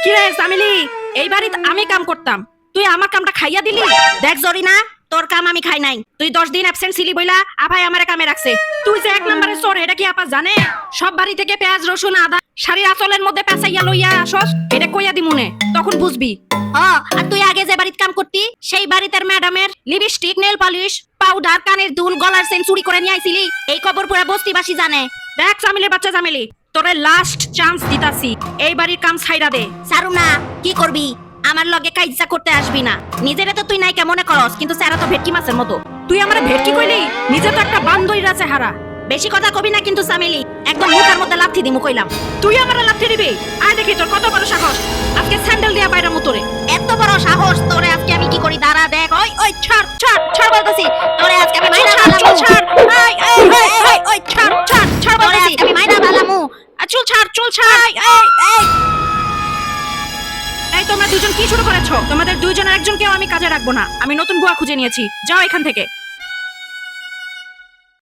কি রে সামিলি, এই বাড়িতে আমি কাম করতাম, তুই আমার কামটা খাইয়া দিলি। দেখ জরিনা, তোর কাম আমি খাই নাই। তুই 10 দিন অ্যাবসেন্ট ছিলি বইলা আপাই আমারে কামে রাখছে। তুই যে এক নম্বরের চোর, এটা কি আপা জানে? সব বাড়ি থেকে পেঁয়াজ রসুন আদা শাড়ির আঁচলের মধ্যে পেঁচাইয়া লইয়া আসস, এটা কইয়া দিমুনে, তখন বুঝবি। আর তুই আগে যে বাড়িতে কাম করতি, সেই বাড়িতে ম্যাডামের লিপস্টিক, নেল পলিশ, পাউডার, কানের দুল, গলার চেন চুরি করে নিয়ে আইছিলি। এই খবর পুরা বস্তিবাসী জানে। দেখ জামিলের বাচ্চা জামিলি, তোরে লাস্ট চান্স দিতাছি, এই বাড়ির কাম ছাইরা দে। সারু না, কি করবি? আমার লগে কাইজা করতে আসবি না। নিজেরে তো তুই নাইকা মনে করস, কিন্তু স্যারা তো ভেটকি মাছের মতো। তুই আমারে ভেটকি কইলি, নিজে তো একটা বান্দইরা চেহারা। বেশি কথা কবি না কিন্তু সামিলি, একদম মুখের মধ্যে লাথি দিমু কইলাম। তুই আমারে লাথি দিবি? আয় দেখি তোর কত বড় সাহস, আজকে স্যান্ডেল দিয়া বাইরে মুতরে। এত বড় সাহস তোরে আজকে আমি কি করি দাঁড়া দেখ। ওই ওই ছাড় ছাড় ছাড় বলতেছি তোরে আজকে আমি মাইনা চুল ভালামু। ছাড়, এই এই এই ওই ছাড় ছাড় ছাড় বলতেছি আমি মাইনা ভালামু। চুল ছাড়, চুল ছাড়। এই এই এই তোমরা দুজন কি শুরু করেছো? তোমাদের দুইজনের একজনকেও আমি কাজে রাখবো না। আমি নতুন বুয়া খুঁজে নিয়েছি, যাও এখান থেকে।